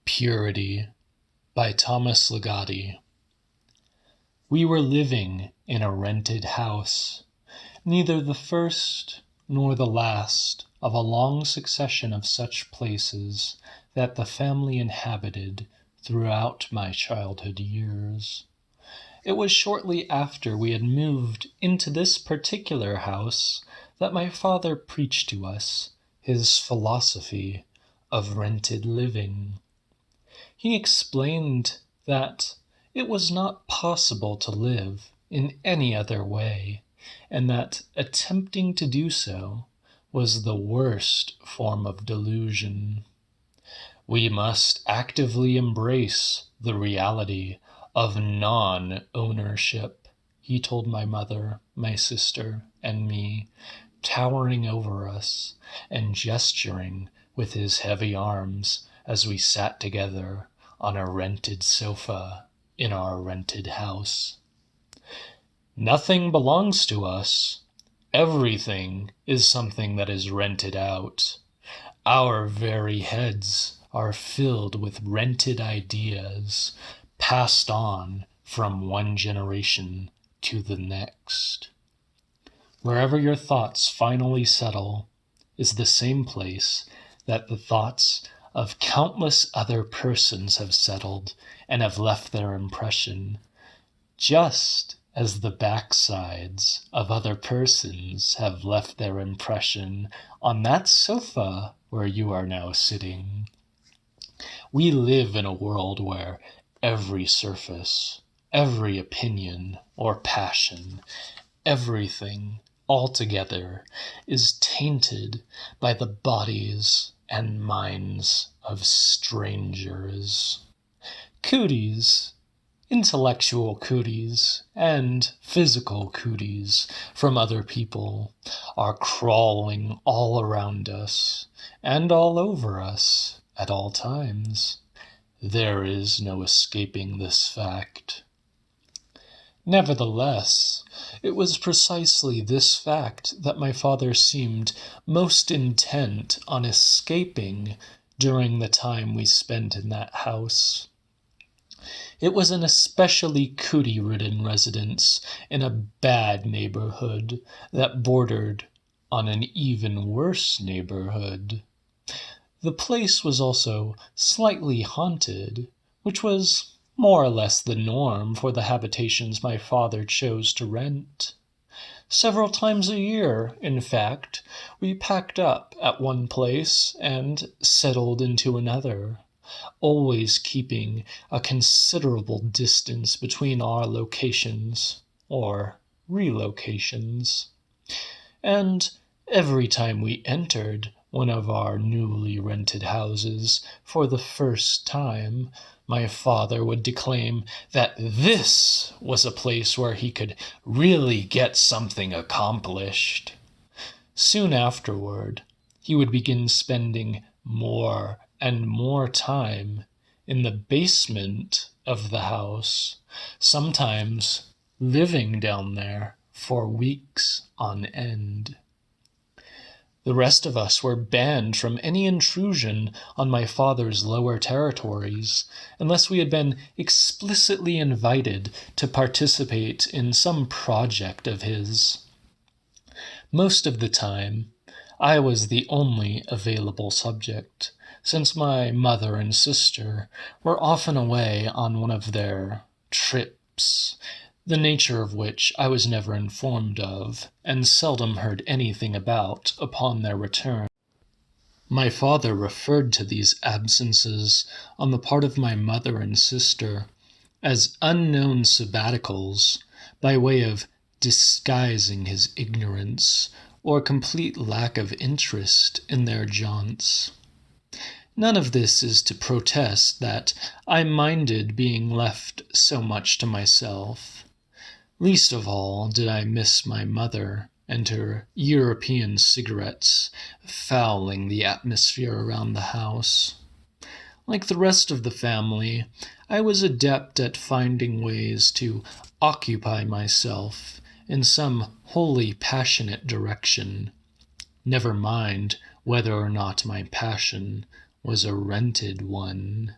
Purity by Thomas Ligotti. We were living in a rented house, neither the first nor the last of a long succession of such places that the family inhabited throughout my childhood years. It was shortly after we had moved into this particular house that my father preached to us his philosophy of rented living. He explained that it was not possible to live in any other way, and that attempting to do so was the worst form of delusion. We must actively embrace the reality of non-ownership, he told my mother, my sister, and me, towering over us and gesturing with his heavy arms as we sat together on a rented sofa in our rented house. Nothing belongs to us. Everything is something that is rented out. Our very heads are filled with rented ideas, passed on from one generation to the next. Wherever your thoughts finally settle is the same place that the thoughts of countless other persons have settled and have left their impression, just as the backsides of other persons have left their impression on that sofa where you are now sitting. We live in a world where every surface, every opinion or passion, everything altogether is tainted by the bodies and minds of strangers. Cooties, intellectual cooties and physical cooties from other people are crawling all around us and all over us at all times. There is no escaping this fact. Nevertheless, it was precisely this fact that my father seemed most intent on escaping during the time we spent in that house. It was an especially cootie-ridden residence in a bad neighborhood that bordered on an even worse neighborhood. The place was also slightly haunted, which was more or less the norm for the habitations my father chose to rent. Several times a year, in fact, we packed up at one place and settled into another, always keeping a considerable distance between our locations, or relocations. And every time we entered one of our newly rented houses for the first time, my father would declaim that this was a place where he could really get something accomplished. Soon afterward, he would begin spending more and more time in the basement of the house, sometimes living down there for weeks on end. The rest of us were banned from any intrusion on my father's lower territories, unless we had been explicitly invited to participate in some project of his. Most of the time, I was the only available subject, since my mother and sister were often away on one of their trips, the nature of which I was never informed of, and seldom heard anything about upon their return. My father referred to these absences on the part of my mother and sister as unknown sabbaticals, by way of disguising his ignorance or complete lack of interest in their jaunts. None of this is to protest that I minded being left so much to myself. Least of all did I miss my mother and her European cigarettes fouling the atmosphere around the house. Like the rest of the family, I was adept at finding ways to occupy myself in some wholly passionate direction, never mind whether or not my passion was a rented one.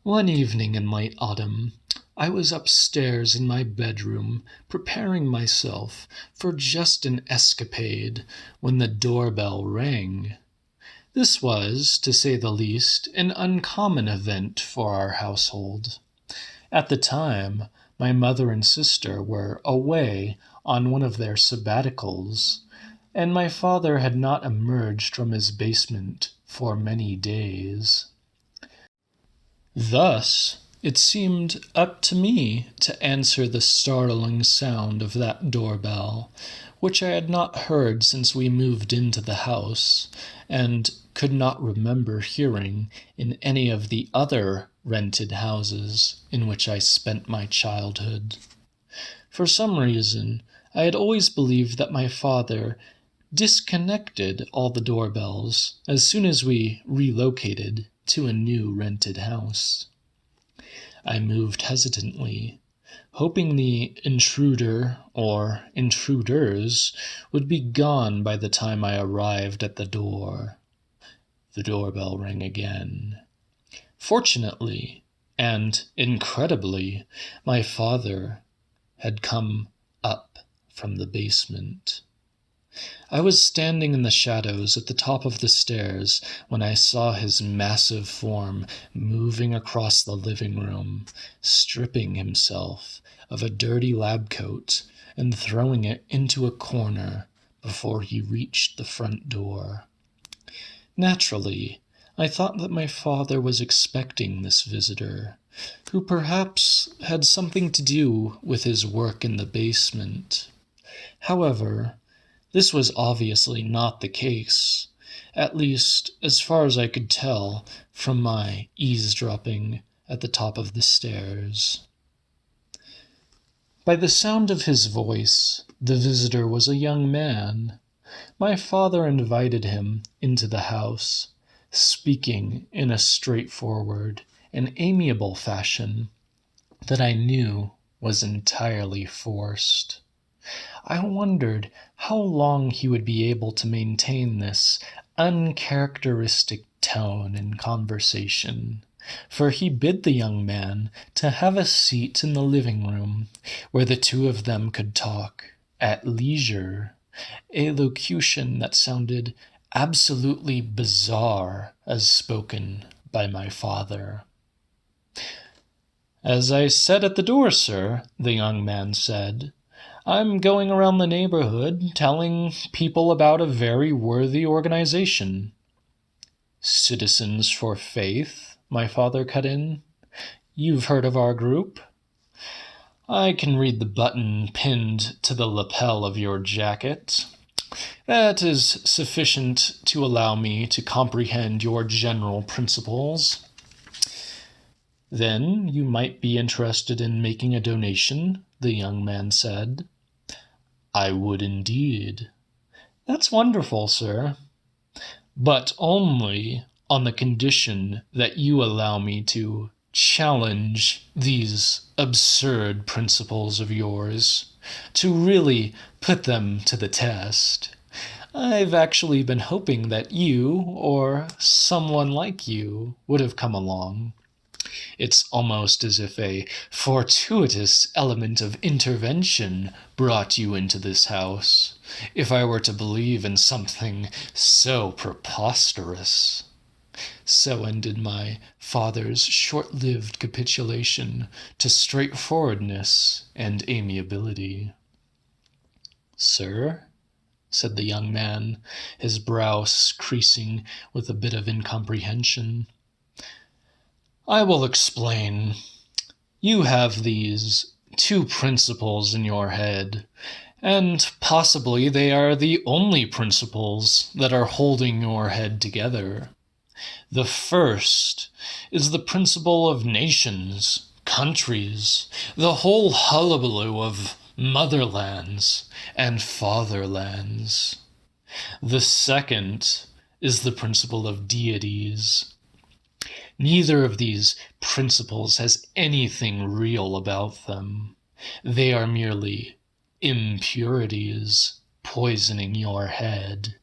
One evening in late autumn, I was upstairs in my bedroom preparing myself for just an escapade when the doorbell rang. This was, to say the least, an uncommon event for our household. At the time, my mother and sister were away on one of their sabbaticals, and my father had not emerged from his basement for many days. Thus, it seemed up to me to answer the startling sound of that doorbell, which I had not heard since we moved into the house, and could not remember hearing in any of the other rented houses in which I spent my childhood. For some reason, I had always believed that my father disconnected all the doorbells as soon as we relocated to a new rented house. I moved hesitantly, hoping the intruder or intruders would be gone by the time I arrived at the door. The doorbell rang again. Fortunately, and incredibly, my father had come up from the basement. I was standing in the shadows at the top of the stairs when I saw his massive form moving across the living room, stripping himself of a dirty lab coat and throwing it into a corner before he reached the front door. Naturally, I thought that my father was expecting this visitor, who perhaps had something to do with his work in the basement. However, this was obviously not the case, at least as far as I could tell from my eavesdropping at the top of the stairs. By the sound of his voice, the visitor was a young man. My father invited him into the house, speaking in a straightforward and amiable fashion that I knew was entirely forced. I wondered how long he would be able to maintain this uncharacteristic tone in conversation, for he bid the young man to have a seat in the living room, where the two of them could talk at leisure, a locution that sounded absolutely bizarre as spoken by my father. "As I said at the door, sir," the young man said, "I'm going around the neighborhood telling people about a very worthy organization." "Citizens for Faith," my father cut in. "You've heard of our group?" I can read the button pinned to the lapel of your jacket. That is sufficient to allow me to comprehend your general principles. Then you might be interested in making a donation, the young man said. I would indeed. That's wonderful, sir. But only on the condition that you allow me to challenge these absurd principles of yours, to really put them to the test. I've actually been hoping that you, or someone like you, would have come along. It's almost as if a fortuitous element of intervention brought you into this house, if I were to believe in something so preposterous. So ended my father's short-lived capitulation to straightforwardness and amiability. "Sir?" said the young man, his brow creasing with a bit of incomprehension. "I will explain. You have these two principles in your head, and possibly they are the only principles that are holding your head together. The first is the principle of nations, countries, the whole hullabaloo of motherlands and fatherlands. The second is the principle of deities. Neither of these principles has anything real about them. They are merely impurities poisoning your head.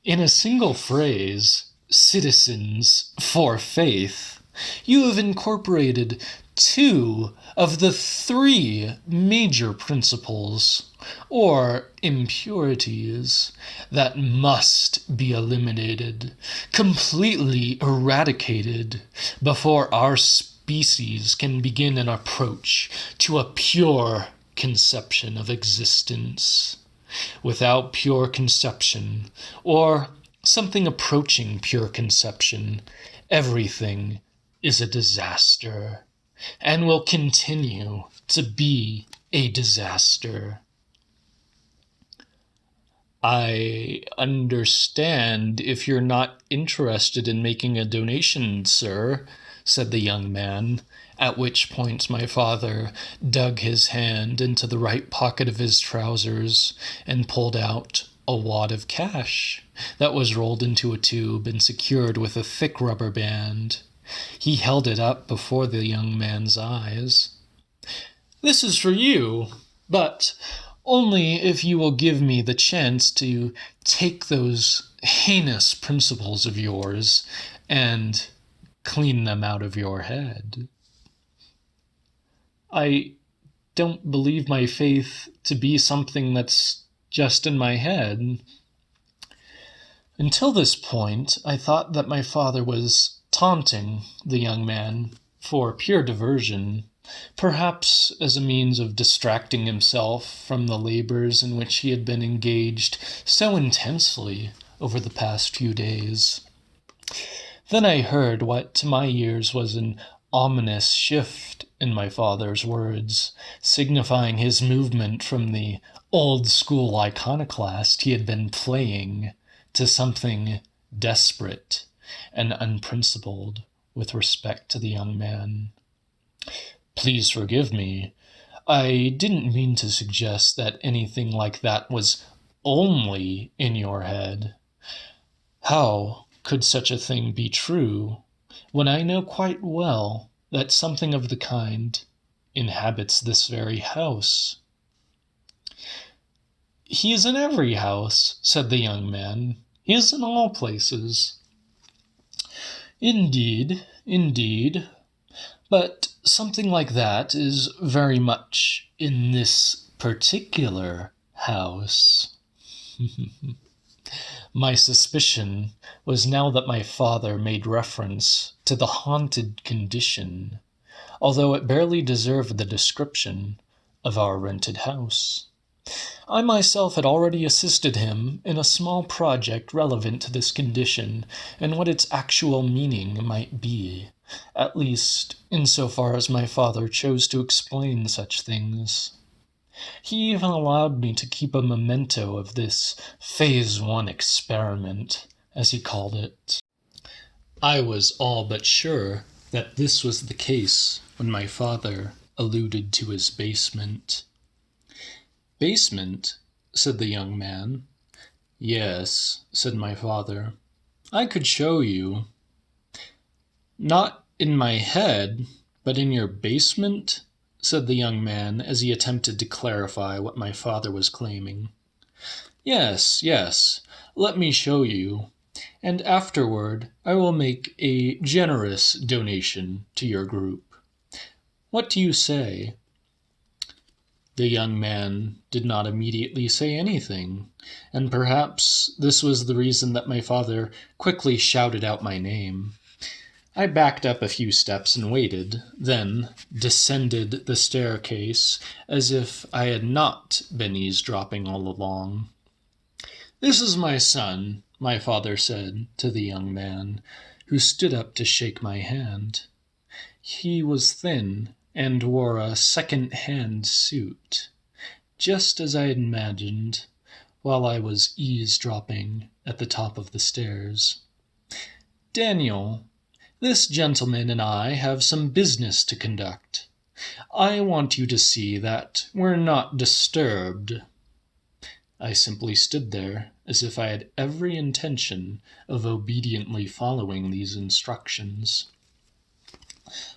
In a single phrase, citizens for faith, You have incorporated two of the three major principles, or impurities, that must be eliminated, completely eradicated, before our species can begin an approach to a pure conception of existence. Without pure conception, or something approaching pure conception, everything is a disaster, and will continue to be a disaster. I understand if you're not interested in making a donation, sir, said the young man, at which point my father dug his hand into the right pocket of his trousers and pulled out a wad of cash that was rolled into a tube and secured with a thick rubber band. He held it up before the young man's eyes. "This is for you, but only if you will give me the chance to take those heinous principles of yours and clean them out of your head." "I don't believe my faith to be something that's just in my head." Until this point, I thought that my father was taunting the young man for pure diversion, perhaps as a means of distracting himself from the labors in which he had been engaged so intensely over the past few days. Then I heard what to my ears was an ominous shift in my father's words, signifying his movement from the old-school iconoclast he had been playing to something desperate and unprincipled with respect to the young man. "Please forgive me. I didn't mean to suggest that anything like that was only in your head. How could such a thing be true, when I know quite well that something of the kind inhabits this very house?" "He is in every house," said the young man. "He is in all places." "Indeed, indeed. But something like that is very much in this particular house." My suspicion was now that my father made reference to the haunted condition, although it barely deserved the description of our rented house. I myself had already assisted him in a small project relevant to this condition and what its actual meaning might be, at least insofar as my father chose to explain such things. He even allowed me to keep a memento of this Phase 1 experiment, as he called it. I was all but sure that this was the case when my father alluded to his basement. "Basement?" said the young man. "Yes," said my father. "I could show you." "Not in my head, but in your basement?" said the young man as he attempted to clarify what my father was claiming. "Yes, yes, let me show you, and afterward I will make a generous donation to your group. What do you say?" The young man did not immediately say anything, and perhaps this was the reason that my father quickly shouted out my name. I backed up a few steps and waited, then descended the staircase as if I had not been eavesdropping all along. "This is my son," my father said to the young man, who stood up to shake my hand. He was thin and wore a second-hand suit, just as I had imagined while I was eavesdropping at the top of the stairs. "Daniel, this gentleman and I have some business to conduct. I want you to see that we're not disturbed." I simply stood there as if I had every intention of obediently following these instructions.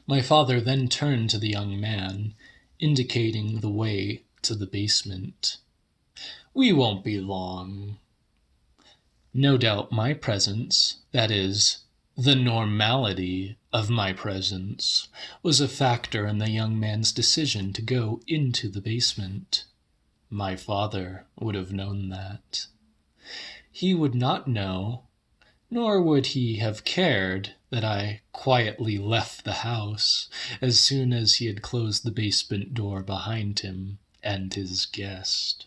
My father then turned to the young man, indicating the way to the basement. "We won't be long." No doubt my presence, that is, the normality of my presence was a factor in the young man's decision to go into the basement. My father would have known that. He would not know, nor would he have cared, that I quietly left the house as soon as he had closed the basement door behind him and his guest.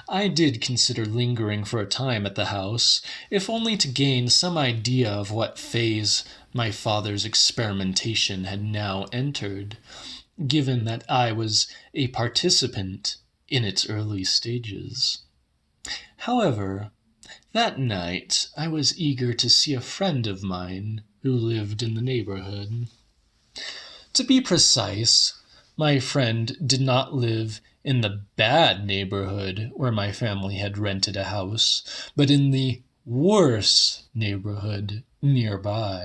I did consider lingering for a time at the house, if only to gain some idea of what phase my father's experimentation had now entered, given that I was a participant in its early stages. However, that night I was eager to see a friend of mine who lived in the neighborhood. To be precise, my friend did not live in the bad neighborhood where my family had rented a house, but in the worse neighborhood nearby.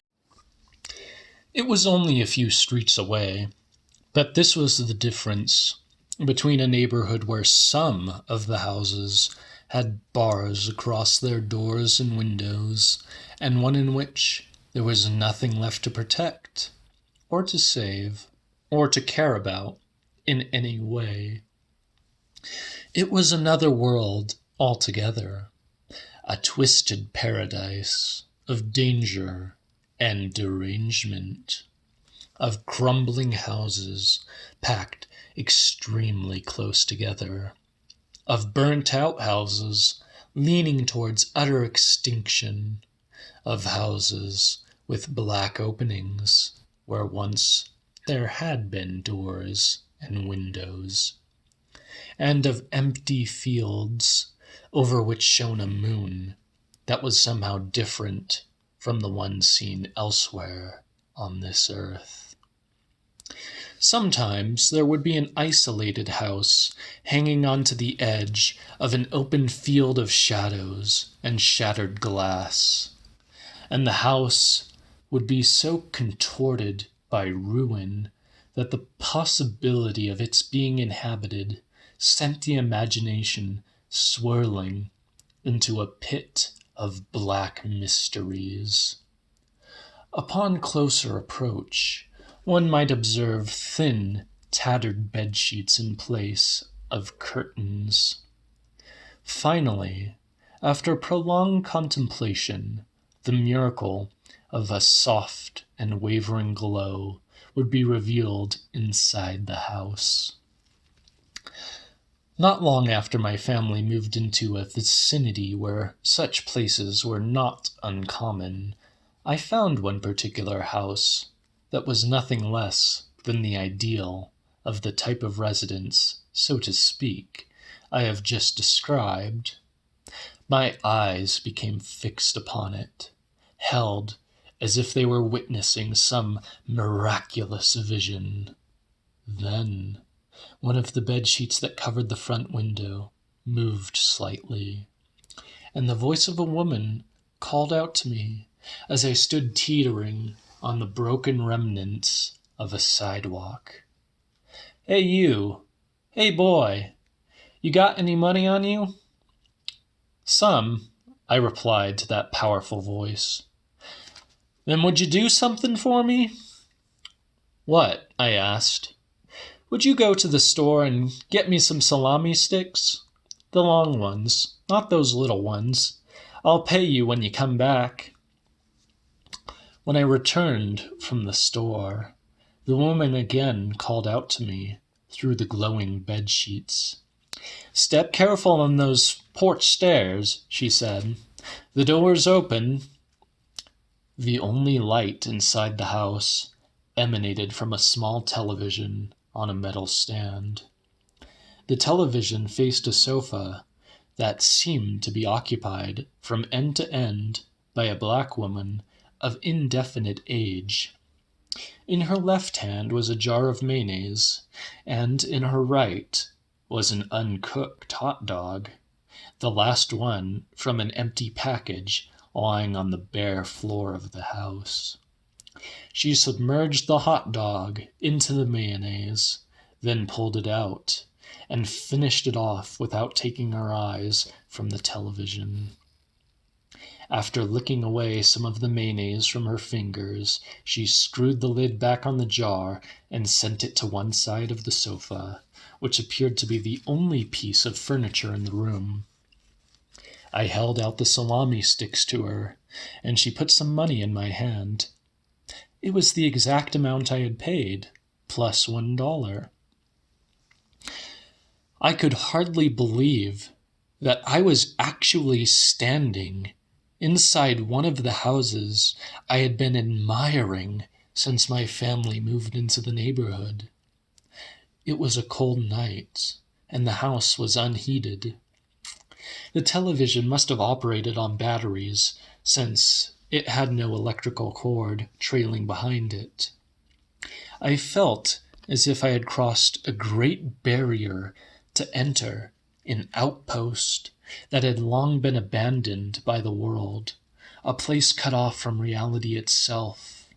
It was only a few streets away, but this was the difference between a neighborhood where some of the houses had bars across their doors and windows, and one in which there was nothing left to protect, or to save, or to care about in any way. It was another world altogether, a twisted paradise of danger and derangement, of crumbling houses packed extremely close together, of burnt-out houses leaning towards utter extinction, of houses with black openings where once there had been doors and windows, and of empty fields over which shone a moon that was somehow different from the one seen elsewhere on this earth. Sometimes there would be an isolated house hanging onto the edge of an open field of shadows and shattered glass, and the house would be so contorted by ruin that the possibility of its being inhabited sent the imagination swirling into a pit of black mysteries. Upon closer approach, one might observe thin, tattered bedsheets in place of curtains. Finally, after prolonged contemplation, the miracle of a soft and wavering glow would be revealed inside the house. Not long after my family moved into a vicinity where such places were not uncommon, I found one particular house that was nothing less than the ideal of the type of residence, so to speak, I have just described. My eyes became fixed upon it, held as if they were witnessing some miraculous vision. Then one of the bedsheets that covered the front window moved slightly, and the voice of a woman called out to me as I stood teetering on the broken remnants of a sidewalk. "Hey you! Hey boy! You got any money on you?" "Some," I replied to that powerful voice. "Then would you do something for me?" "What?" I asked. "Would you go to the store and get me some salami sticks? The long ones, not those little ones. I'll pay you when you come back." When I returned from the store, the woman again called out to me through the glowing bedsheets. "Step careful on those porch stairs," she said. "The door's open." The only light inside the house emanated from a small television on a metal stand. The television faced a sofa that seemed to be occupied from end to end by a black woman of indefinite age. In her left hand was a jar of mayonnaise, and in her right was an uncooked hot dog, the last one from an empty package lying on the bare floor of the house. She submerged the hot dog into the mayonnaise, then pulled it out, and finished it off without taking her eyes from the television. After licking away some of the mayonnaise from her fingers, she screwed the lid back on the jar and sent it to one side of the sofa, which appeared to be the only piece of furniture in the room. I held out the salami sticks to her, and she put some money in my hand. It was the exact amount I had paid, plus $1. I could hardly believe that I was actually standing inside one of the houses I had been admiring since my family moved into the neighborhood. It was a cold night, and the house was unheated. The television must have operated on batteries, since it had no electrical cord trailing behind it. I felt as if I had crossed a great barrier to enter an outpost that had long been abandoned by the world, a place cut off from reality itself.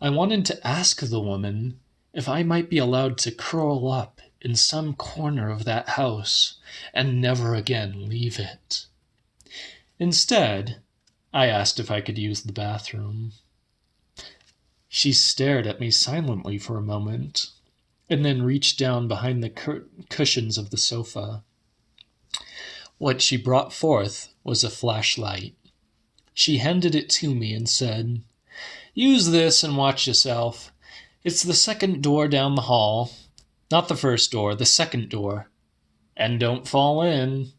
I wanted to ask the woman if I might be allowed to curl up in some corner of that house and never again leave it. Instead, I asked if I could use the bathroom. She stared at me silently for a moment, and then reached down behind the cushions of the sofa. What she brought forth was a flashlight. She handed it to me and said, "Use this and watch yourself. It's the second door down the hall. Not the first door, the second door. And don't fall in."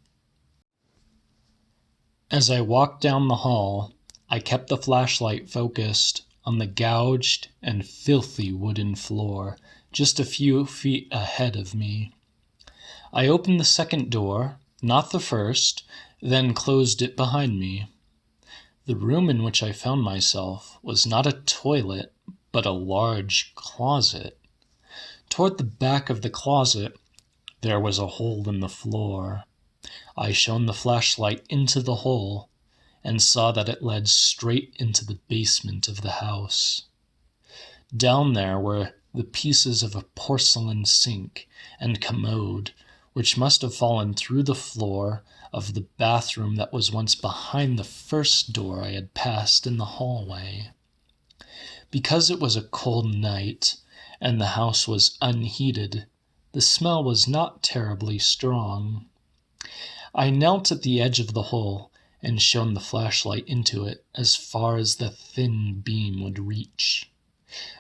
As I walked down the hall, I kept the flashlight focused on the gouged and filthy wooden floor just a few feet ahead of me. I opened the second door, not the first, then closed it behind me. The room in which I found myself was not a toilet, but a large closet. Toward the back of the closet, there was a hole in the floor. I shone the flashlight into the hole and saw that it led straight into the basement of the house. Down there were the pieces of a porcelain sink and commode, which must have fallen through the floor of the bathroom that was once behind the first door I had passed in the hallway. Because it was a cold night and the house was unheated, the smell was not terribly strong. I knelt at the edge of the hole and shone the flashlight into it as far as the thin beam would reach.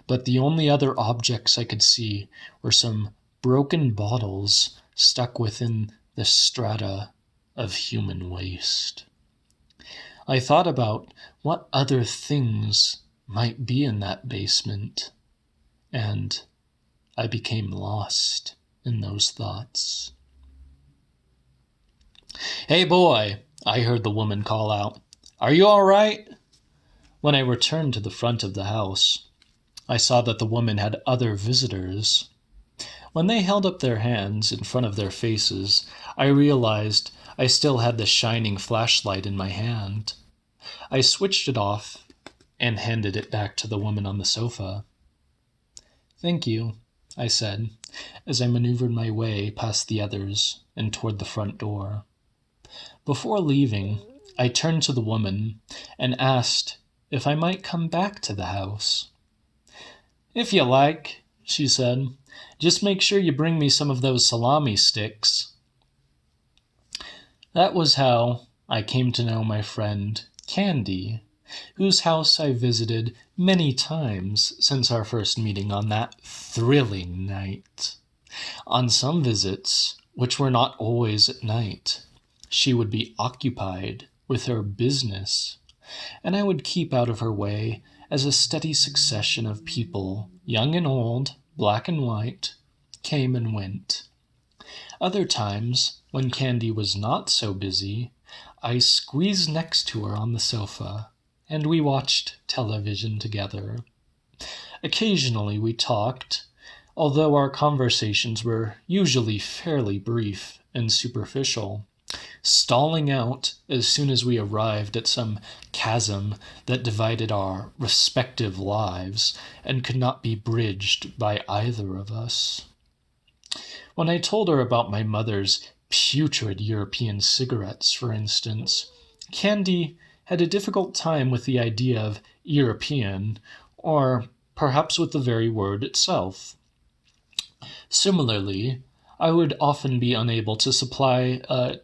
But the only other objects I could see were some broken bottles stuck within the strata of human waste. I thought about what other things might be in that basement, and I became lost in those thoughts. "Hey boy," I heard the woman call out. "Are you all right?" When I returned to the front of the house, I saw that the woman had other visitors. When they held up their hands in front of their faces, I realized I still had the shining flashlight in my hand. I switched it off and handed it back to the woman on the sofa. "Thank you," I said, as I maneuvered my way past the others and toward the front door. Before leaving, I turned to the woman and asked if I might come back to the house. "If you like," she said. "Just make sure you bring me some of those salami sticks." That was how I came to know my friend Candy, whose house I visited many times since our first meeting on that thrilling night. On some visits, which were not always at night, she would be occupied with her business, and I would keep out of her way as a steady succession of people, young and old, black and white, came and went. Other times, when Candy was not so busy, I squeezed next to her on the sofa, and we watched television together. Occasionally we talked, although our conversations were usually fairly brief and superficial, stalling out as soon as we arrived at some chasm that divided our respective lives and could not be bridged by either of us. When I told her about my mother's putrid European cigarettes, for instance, Candy had a difficult time with the idea of European, or perhaps with the very word itself. Similarly, I would often be unable to supply a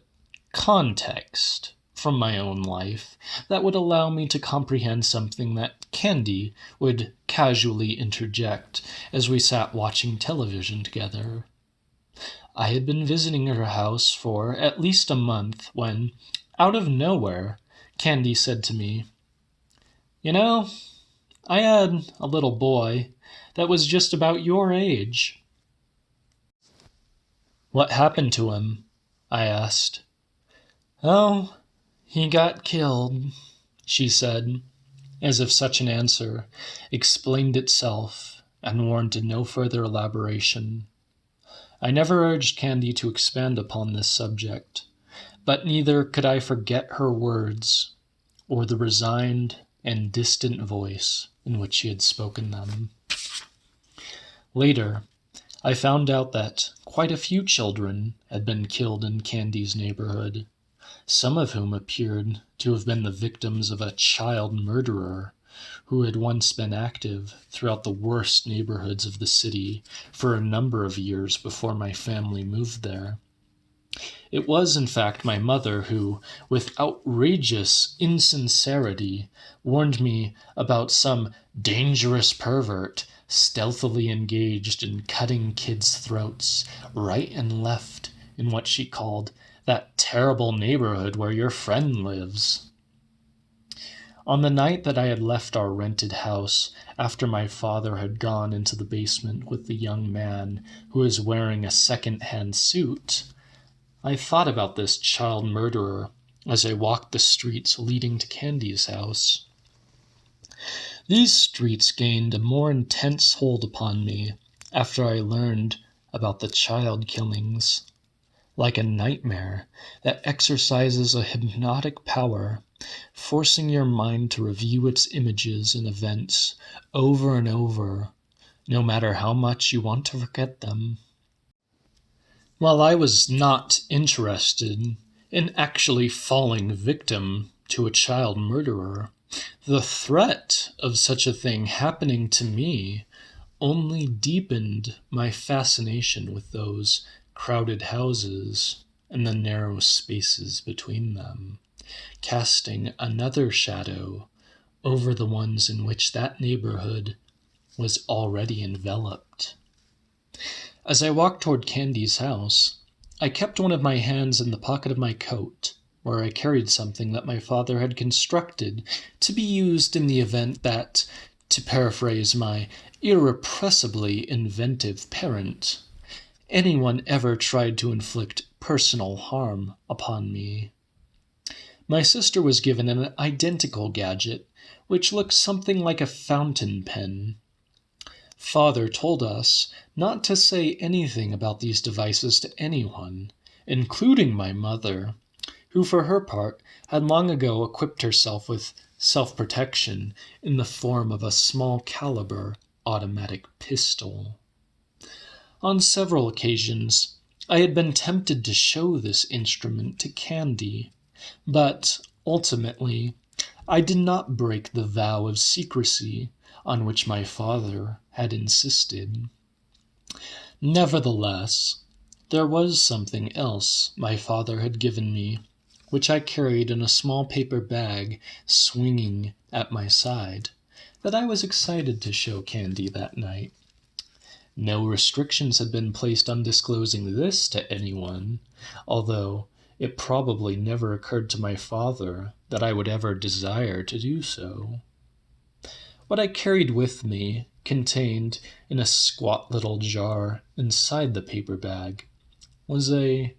context from my own life that would allow me to comprehend something that Candy would casually interject as we sat watching television together. I had been visiting her house for at least a month when, out of nowhere, Candy said to me, "You know, I had a little boy that was just about your age." "What happened to him?" I asked. "Oh, he got killed," she said, as if such an answer explained itself and warranted no further elaboration. I never urged Candy to expand upon this subject, but neither could I forget her words or the resigned and distant voice in which she had spoken them. Later, I found out that quite a few children had been killed in Candy's neighborhood, some of whom appeared to have been the victims of a child murderer who had once been active throughout the worst neighborhoods of the city for a number of years before my family moved there. It was, in fact, my mother who, with outrageous insincerity, warned me about some dangerous pervert stealthily engaged in cutting kids' throats right and left in what she called that terrible neighborhood where your friend lives. On the night that I had left our rented house, after my father had gone into the basement with the young man who was wearing a second-hand suit, I thought about this child murderer as I walked the streets leading to Candy's house. These streets gained a more intense hold upon me after I learned about the child killings. Like a nightmare that exercises a hypnotic power, forcing your mind to review its images and events over and over, no matter how much you want to forget them. While I was not interested in actually falling victim to a child murderer, the threat of such a thing happening to me only deepened my fascination with those crowded houses and the narrow spaces between them, casting another shadow over the ones in which that neighborhood was already enveloped. As I walked toward Candy's house, I kept one of my hands in the pocket of my coat, where I carried something that my father had constructed to be used in the event that, to paraphrase my irrepressibly inventive parent, anyone ever tried to inflict personal harm upon me. My sister was given an identical gadget, which looked something like a fountain pen. Father told us not to say anything about these devices to anyone, including my mother, who for her part had long ago equipped herself with self-protection in the form of a small caliber automatic pistol. On several occasions, I had been tempted to show this instrument to Candy, but ultimately I did not break the vow of secrecy on which my father had insisted. Nevertheless, there was something else my father had given me, which I carried in a small paper bag swinging at my side, that I was excited to show Candy that night. No restrictions had been placed on disclosing this to anyone, although it probably never occurred to my father that I would ever desire to do so. What I carried with me contained, in a squat little jar inside the paper bag, was a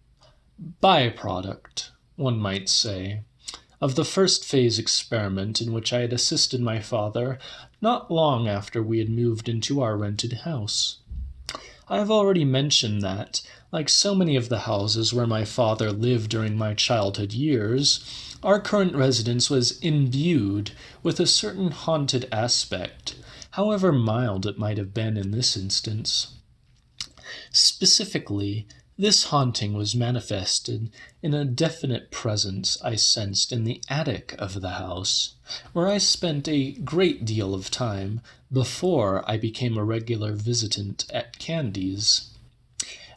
byproduct, one might say, of the first phase experiment in which I had assisted my father not long after we had moved into our rented house. I have already mentioned that, like so many of the houses where my father lived during my childhood years, our current residence was imbued with a certain haunted aspect, however mild it might have been in this instance. Specifically, This haunting was manifested in a definite presence I sensed in the attic of the house, where I spent a great deal of time before I became a regular visitant at Candy's.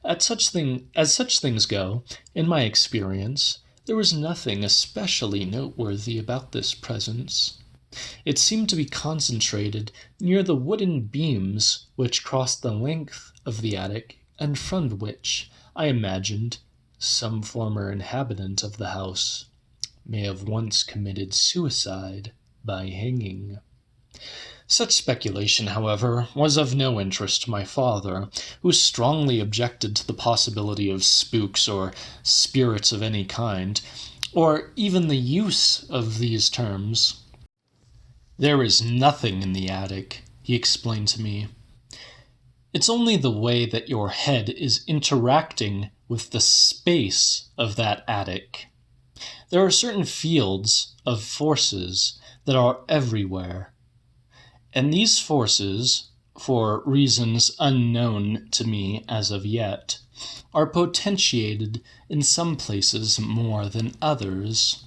As such things go, in my experience, there was nothing especially noteworthy about this presence. It seemed to be concentrated near the wooden beams which crossed the length of the attic, and from which, I imagined, some former inhabitant of the house may have once committed suicide by hanging. Such speculation, however, was of no interest to my father, who strongly objected to the possibility of spooks or spirits of any kind, or even the use of these terms. "There is nothing in the attic," he explained to me. "It's only the way that your head is interacting with the space of that attic. There are certain fields of forces that are everywhere, and these forces, for reasons unknown to me as of yet, are potentiated in some places more than others.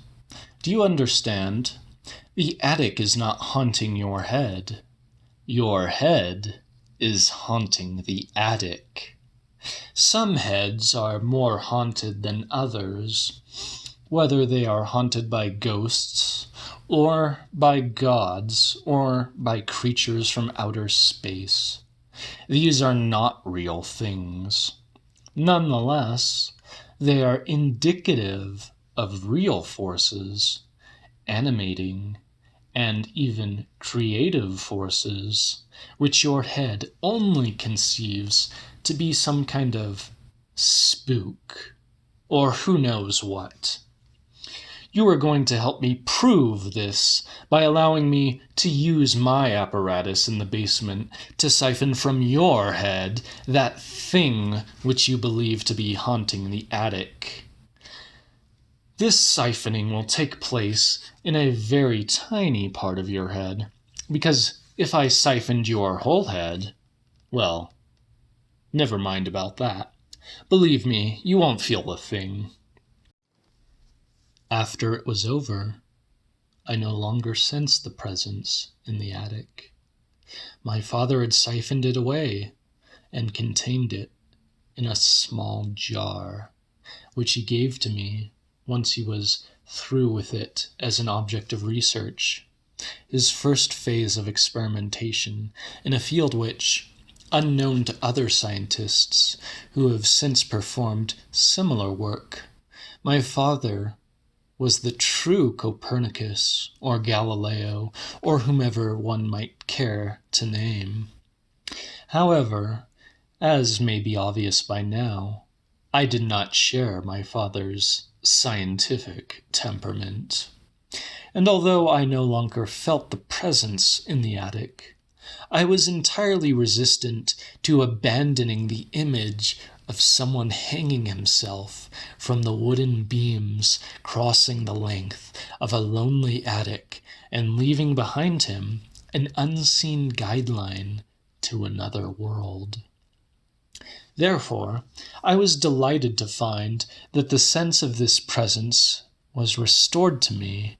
Do you understand? The attic is not haunting your head. Your head is haunting the attic. Some heads are more haunted than others, whether they are haunted by ghosts, or by gods, or by creatures from outer space. These are not real things. Nonetheless, they are indicative of real forces, animating and even creative forces, which your head only conceives to be some kind of spook, or who knows what. You are going to help me prove this by allowing me to use my apparatus in the basement to siphon from your head that thing which you believe to be haunting the attic. This siphoning will take place in a very tiny part of your head, because if I siphoned your whole head, well, never mind about that. Believe me, you won't feel a thing." After it was over, I no longer sensed the presence in the attic. My father had siphoned it away and contained it in a small jar, which he gave to me once he was through with it as an object of research, his first phase of experimentation in a field which, unknown to other scientists who have since performed similar work, my father was the true Copernicus or Galileo, or whomever one might care to name. However, as may be obvious by now, I did not share my father's scientific temperament, and although I no longer felt the presence in the attic, I was entirely resistant to abandoning the image of someone hanging himself from the wooden beams crossing the length of a lonely attic and leaving behind him an unseen guideline to another world. Therefore, I was delighted to find that the sense of this presence was restored to me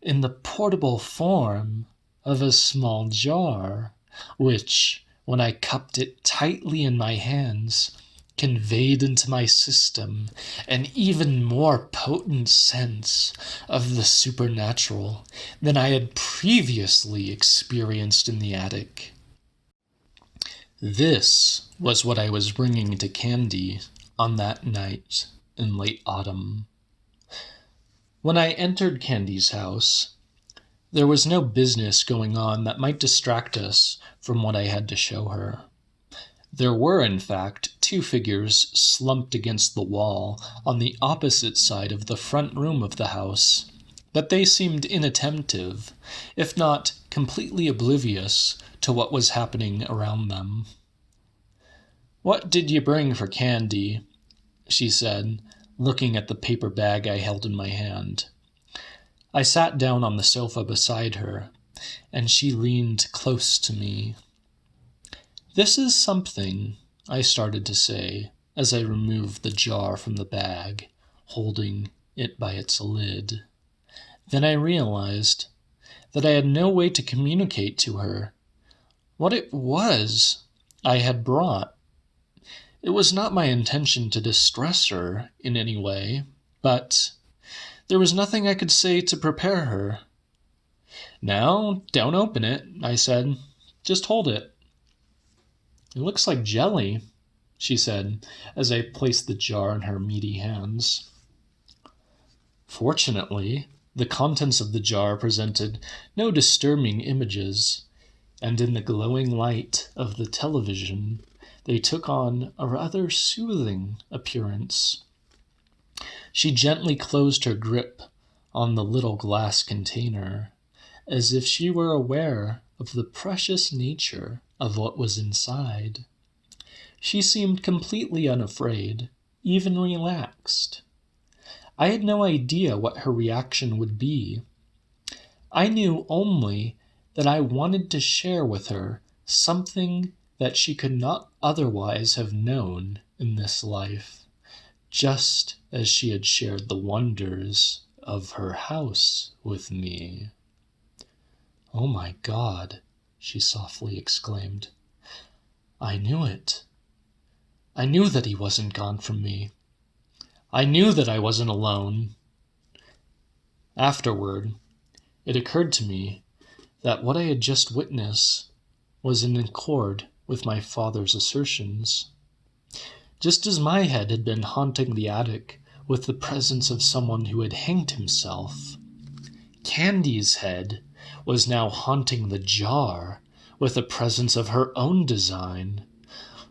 in the portable form of a small jar, which, when I cupped it tightly in my hands, conveyed into my system an even more potent sense of the supernatural than I had previously experienced in the attic. This was what I was bringing to Candy on that night in late autumn. When I entered Candy's house, there was no business going on that might distract us from what I had to show her. There were, in fact, two figures slumped against the wall on the opposite side of the front room of the house, but they seemed inattentive, if not completely oblivious to what was happening around them. "What did you bring for Candy?" she said, looking at the paper bag I held in my hand. I sat down on the sofa beside her, and she leaned close to me. "This is something," I started to say, as I removed the jar from the bag, holding it by its lid. Then I realized that I had no way to communicate to her what it was I had brought. It was not my intention to distress her in any way, but there was nothing I could say to prepare her. "Now, don't open it," I said. "Just hold it." "It looks like jelly," she said, as I placed the jar in her meaty hands. Fortunately, the contents of the jar presented no disturbing images, and in the glowing light of the television, they took on a rather soothing appearance. She gently closed her grip on the little glass container, as if she were aware of the precious nature of what was inside. She seemed completely unafraid, even relaxed. I had no idea what her reaction would be. I knew only that I wanted to share with her something that she could not otherwise have known in this life, just as she had shared the wonders of her house with me. "Oh my God," she softly exclaimed. "I knew it. I knew that he wasn't gone from me. I knew that I wasn't alone." Afterward, it occurred to me that what I had just witnessed was in accord with my father's assertions. Just as my head had been haunting the attic with the presence of someone who had hanged himself, Candy's head was now haunting the jar with the presence of her own design,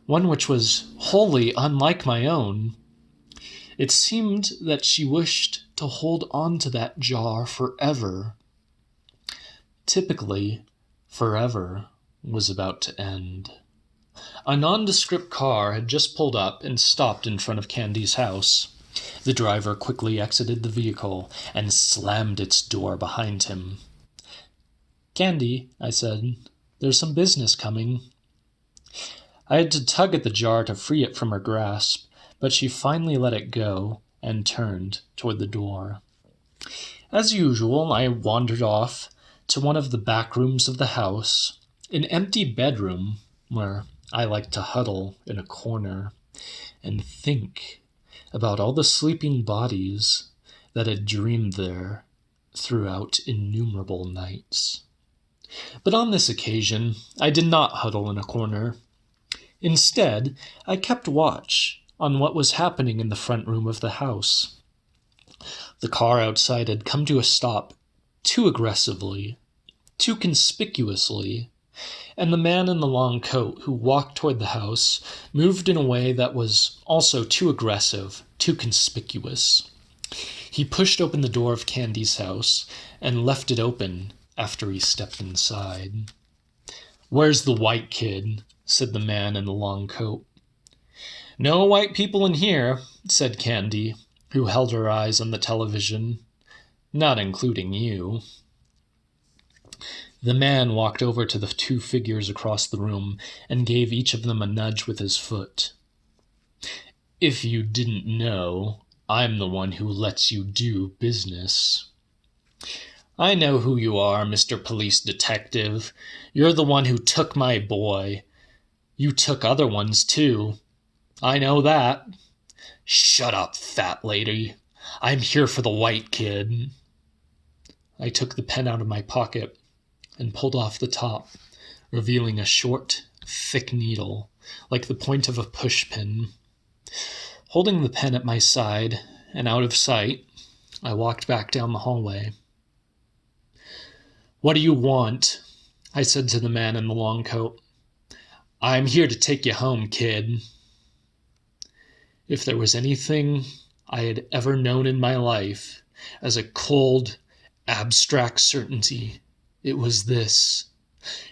one which was wholly unlike my own. It seemed that she wished to hold on to that jar forever. Typically, forever was about to end. A nondescript car had just pulled up and stopped in front of Candy's house. The driver quickly exited the vehicle and slammed its door behind him. "Candy," I said, "there's some business coming." I had to tug at the jar to free it from her grasp, but she finally let it go and turned toward the door. As usual, I wandered off to one of the back rooms of the house, an empty bedroom where I liked to huddle in a corner and think about all the sleeping bodies that had dreamed there throughout innumerable nights. But on this occasion, I did not huddle in a corner. Instead, I kept watch on what was happening in the front room of the house. The car outside had come to a stop too aggressively, too conspicuously, and the man in the long coat who walked toward the house moved in a way that was also too aggressive, too conspicuous. He pushed open the door of Candy's house and left it open after he stepped inside. "Where's the white kid?" said the man in the long coat. "No white people in here," said Candy, who held her eyes on the television. "Not including you." The man walked over to the two figures across the room and gave each of them a nudge with his foot. "If you didn't know, I'm the one who lets you do business." "I know who you are, Mr. Police Detective. You're the one who took my boy. You took other ones, too. I know that." "Shut up, fat lady. I'm here for the white kid." I took the pen out of my pocket and pulled off the top, revealing a short, thick needle, like the point of a pushpin. Holding the pen at my side and out of sight, I walked back down the hallway. "What do you want?" I said to the man in the long coat. "I'm here to take you home, kid." If there was anything I had ever known in my life as a cold, abstract certainty, it was this.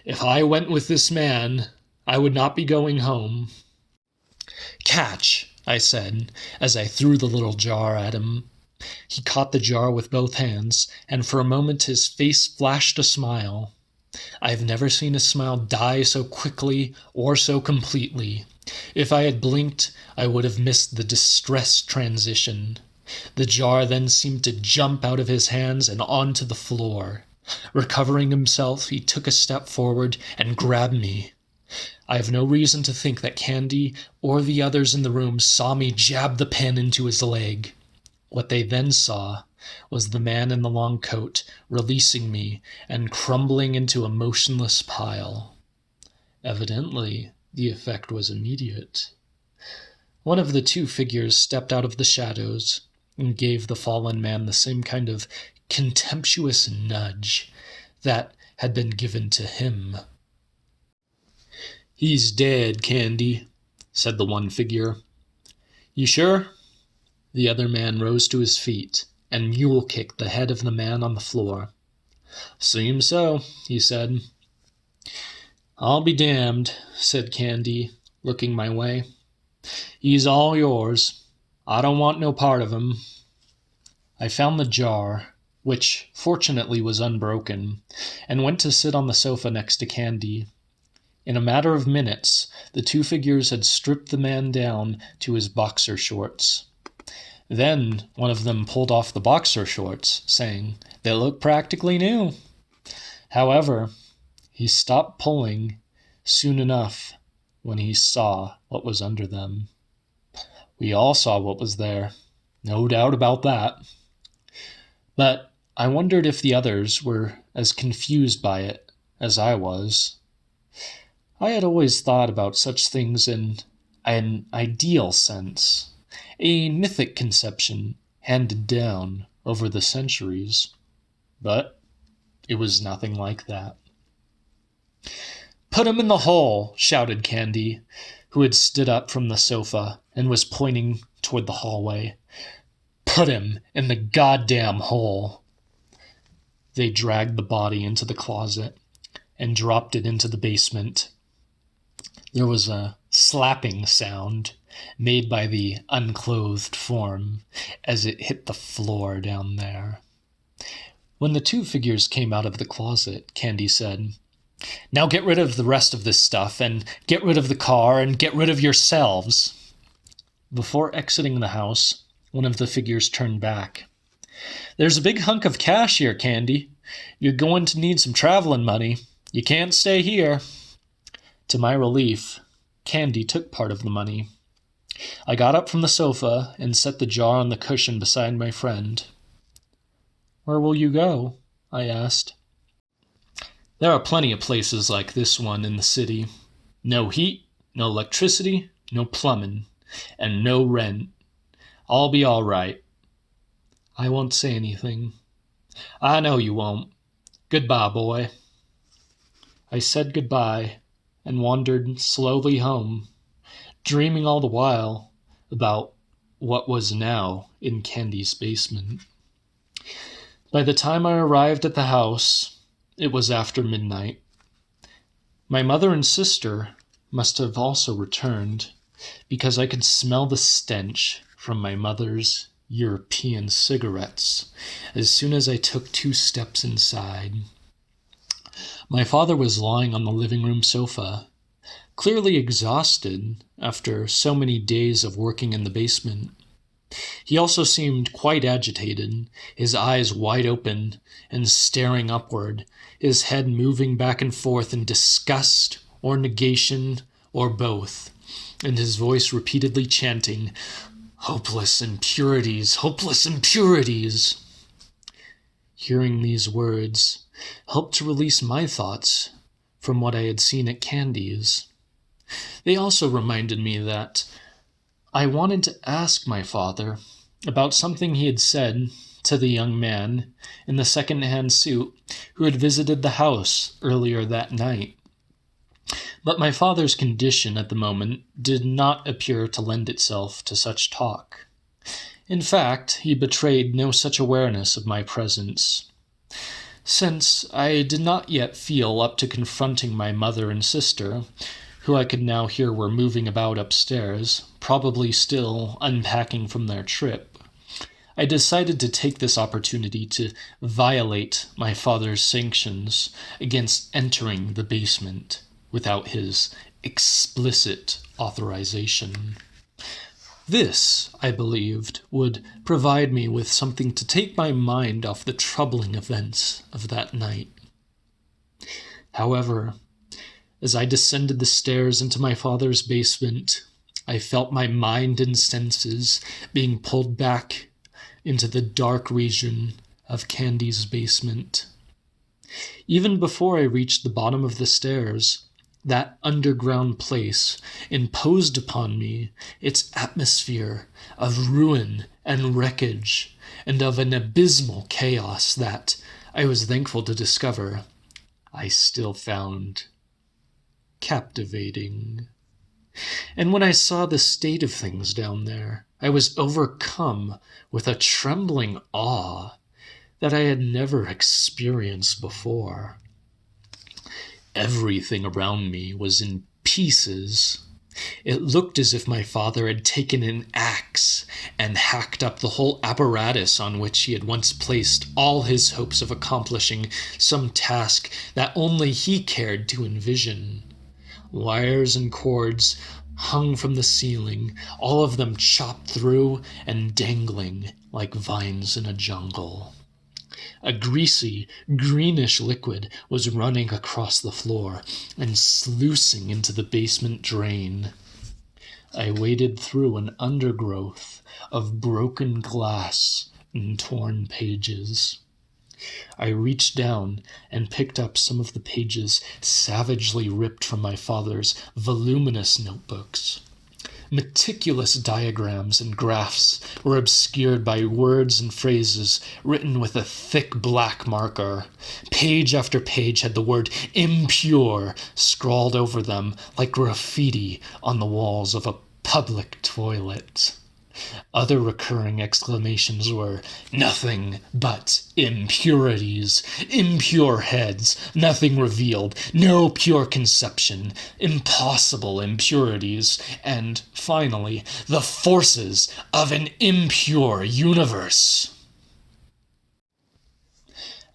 If I went with this man, I would not be going home. "Catch," I said, as I threw the little jar at him. He caught the jar with both hands, and for a moment his face flashed a smile. I have never seen a smile die so quickly or so completely. If I had blinked, I would have missed the distress transition. The jar then seemed to jump out of his hands and onto the floor. Recovering himself, he took a step forward and grabbed me. I have no reason to think that Candy or the others in the room saw me jab the pen into his leg. What they then saw was the man in the long coat releasing me and crumbling into a motionless pile. Evidently, the effect was immediate. One of the two figures stepped out of the shadows and gave the fallen man the same kind of contemptuous nudge that had been given to him. "He's dead, Candy," said the one figure. "You sure?" The other man rose to his feet and mule-kicked the head of the man on the floor. "Seems so," he said. "I'll be damned," said Candy, looking my way. "He's all yours. I don't want no part of him." I found the jar, which fortunately was unbroken, and went to sit on the sofa next to Candy. In a matter of minutes, the two figures had stripped the man down to his boxer shorts. Then one of them pulled off the boxer shorts, saying, "They look practically new." However, he stopped pulling soon enough when he saw what was under them. We all saw what was there, no doubt about that. But I wondered if the others were as confused by it as I was. I had always thought about such things in an ideal sense, a mythic conception handed down over the centuries. But it was nothing like that. "Put him in the hole," shouted Candy, who had stood up from the sofa and was pointing toward the hallway. "Put him in the goddamn hole." They dragged the body into the closet and dropped it into the basement. There was a slapping sound made by the unclothed form as it hit the floor down there. When the two figures came out of the closet, Candy said, "Now get rid of the rest of this stuff, and get rid of the car, and get rid of yourselves." Before exiting the house, one of the figures turned back. "There's a big hunk of cash here, Candy. You're going to need some traveling money. You can't stay here." To my relief, Candy took part of the money. I got up from the sofa and set the jar on the cushion beside my friend. "Where will you go?" I asked. "There are plenty of places like this one in the city. No heat, no electricity, no plumbing, and no rent. I'll be all right." "I won't say anything." "I know you won't. Goodbye, boy." I said goodbye and wandered slowly home, dreaming all the while about what was now in Candy's basement. By the time I arrived at the house, it was after midnight. My mother and sister must have also returned, because I could smell the stench from my mother's European cigarettes as soon as I took 2 steps inside. My father was lying on the living room sofa, clearly exhausted after so many days of working in the basement. He also seemed quite agitated, his eyes wide open and staring upward, his head moving back and forth in disgust or negation or both, and his voice repeatedly chanting, "Hopeless impurities, hopeless impurities." Hearing these words helped to release my thoughts from what I had seen at Candy's. They also reminded me that I wanted to ask my father about something he had said to the young man in the second-hand suit who had visited the house earlier that night. But my father's condition at the moment did not appear to lend itself to such talk. In fact, he betrayed no such awareness of my presence. Since I did not yet feel up to confronting my mother and sister, who I could now hear were moving about upstairs, probably still unpacking from their trip, I decided to take this opportunity to violate my father's sanctions against entering the basement without his explicit authorization. This, I believed, would provide me with something to take my mind off the troubling events of that night. However, as I descended the stairs into my father's basement, I felt my mind and senses being pulled back into the dark region of Candy's basement. Even before I reached the bottom of the stairs, that underground place imposed upon me its atmosphere of ruin and wreckage, and of an abysmal chaos that, I was thankful to discover, I still found captivating. And when I saw the state of things down there, I was overcome with a trembling awe that I had never experienced before. Everything around me was in pieces. It looked as if my father had taken an axe and hacked up the whole apparatus on which he had once placed all his hopes of accomplishing some task that only he cared to envision. Wires and cords hung from the ceiling, all of them chopped through and dangling like vines in a jungle. A greasy, greenish liquid was running across the floor and sluicing into the basement drain. I waded through an undergrowth of broken glass and torn pages. I reached down and picked up some of the pages savagely ripped from my father's voluminous notebooks. Meticulous diagrams and graphs were obscured by words and phrases written with a thick black marker. Page after page had the word impure scrawled over them like graffiti on the walls of a public toilet. Other recurring exclamations were, "Nothing but impurities, impure heads, nothing revealed, no pure conception, impossible impurities, and, finally, the forces of an impure universe."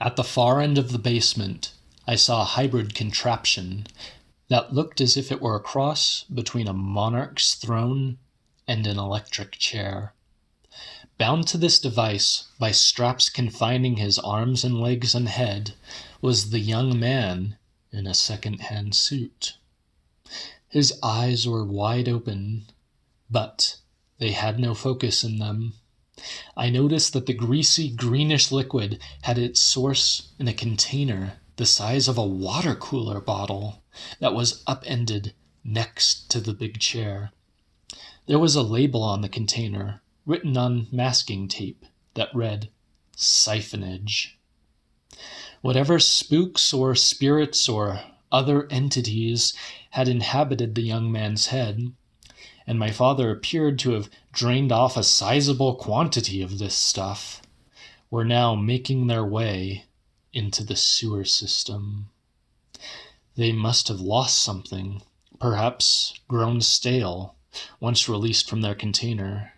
At the far end of the basement, I saw a hybrid contraption that looked as if it were a cross between a monarch's throne and an electric chair. Bound to this device by straps confining his arms and legs and head was the young man in a second-hand suit. His eyes were wide open, but they had no focus in them. I noticed that the greasy, greenish liquid had its source in a container the size of a water cooler bottle that was upended next to the big chair. There was a label on the container, written on masking tape, that read, "Siphonage." Whatever spooks or spirits or other entities had inhabited the young man's head, and my father appeared to have drained off a sizable quantity of this stuff, were now making their way into the sewer system. They must have lost something, perhaps grown stale, once released from their container,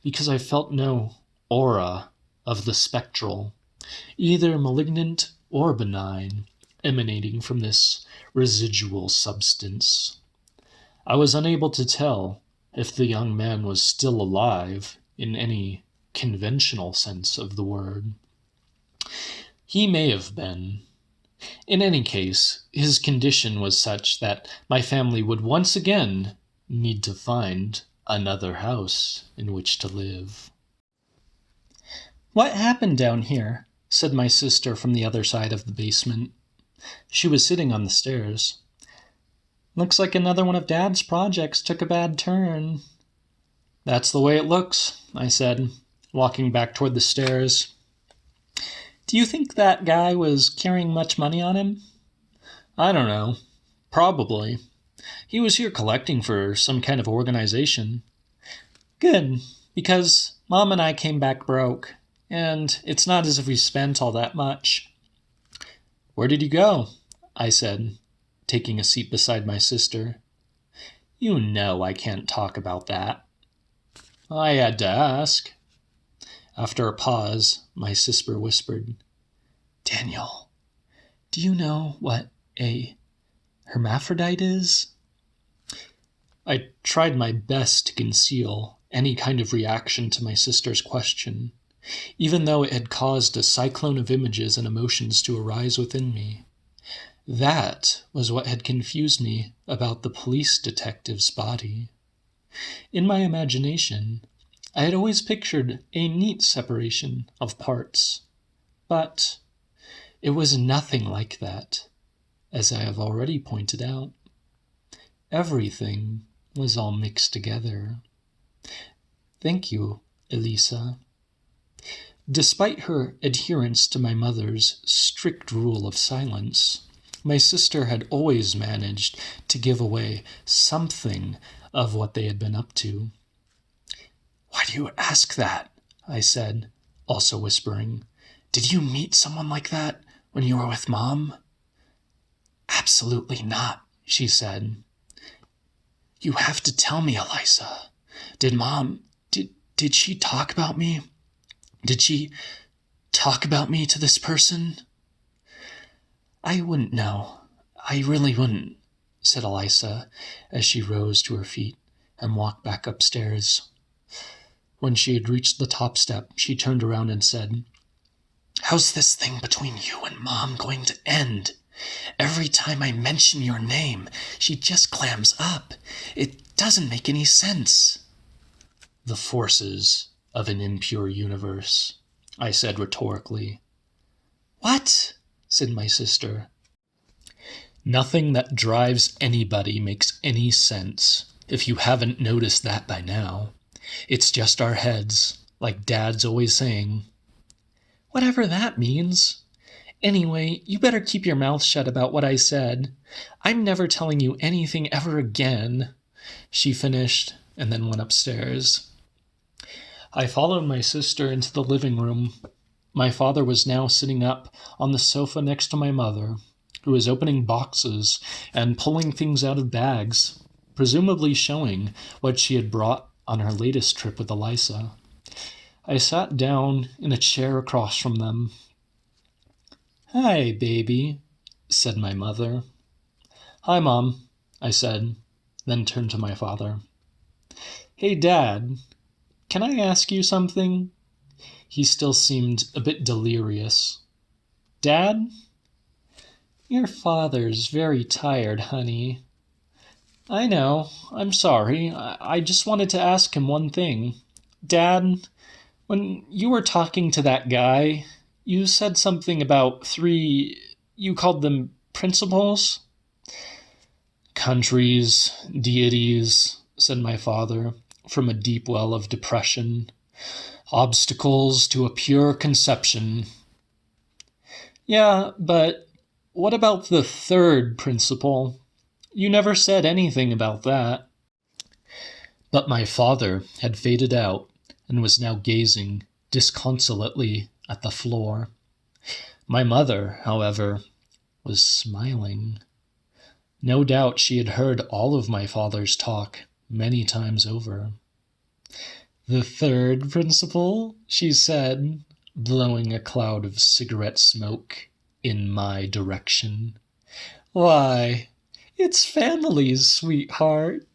because I felt no aura of the spectral, either malignant or benign, emanating from this residual substance. I was unable to tell if the young man was still alive in any conventional sense of the word. He may have been. In any case, his condition was such that my family would once again need to find another house in which to live. "What happened down here?" said my sister from the other side of the basement. She was sitting on the stairs. "Looks like another one of Dad's projects took a bad turn." "That's the way it looks," I said, walking back toward the stairs. "Do you think that guy was carrying much money on him?" "I don't know. Probably. He was here collecting for some kind of organization." "Good, because Mom and I came back broke, and it's not as if we spent all that much." "Where did you go?" I said, taking a seat beside my sister. "You know I can't talk about that." "I had to ask." After a pause, my sister whispered, "Daniel, do you know what a hermaphrodite is?" I tried my best to conceal any kind of reaction to my sister's question, even though it had caused a cyclone of images and emotions to arise within me. That was what had confused me about the police detective's body. In my imagination, I had always pictured a neat separation of parts, but it was nothing like that, as I have already pointed out. Everything was all mixed together. Thank you, Elisa. Despite her adherence to my mother's strict rule of silence, my sister had always managed to give away something of what they had been up to. "Why do you ask that?" I said, also whispering. "Did you meet someone like that when you were with Mom?" "Absolutely not," she said. "You have to tell me, Elisa. Did she talk about me? Did she talk about me to this person?" "I wouldn't know. I really wouldn't," said Elisa as she rose to her feet and walked back upstairs. When she had reached the top step, she turned around and said, "How's this thing between you and Mom going to end? Every time I mention your name, she just clams up. It doesn't make any sense." "The forces of an impure universe," I said rhetorically. "What?" said my sister. "Nothing that drives anybody makes any sense, if you haven't noticed that by now. It's just our heads, like Dad's always saying." "Whatever that means. Anyway, you better keep your mouth shut about what I said. I'm never telling you anything ever again," she finished, and then went upstairs. I followed my sister into the living room. My father was now sitting up on the sofa next to my mother, who was opening boxes and pulling things out of bags, presumably showing what she had brought on her latest trip with Elisa. I sat down in a chair across from them. "Hi, baby," said my mother. "Hi, Mom," I said, then turned to my father. "Hey, Dad, can I ask you something?" He still seemed a bit delirious. "Dad?" "Your father's very tired, honey." "I know. I'm sorry. I just wanted to ask him one thing. Dad, when you were talking to that guy, you said something about you called them principles?" "Countries, deities," said my father, from a deep well of depression. "Obstacles to a pure conception." "Yeah, but what about the third principle? You never said anything about that." But my father had faded out and was now gazing disconsolately at the floor. My mother, however, was smiling. No doubt she had heard all of my father's talk many times over. "The third principle," she said, blowing a cloud of cigarette smoke in my direction. "Why, it's families, sweetheart.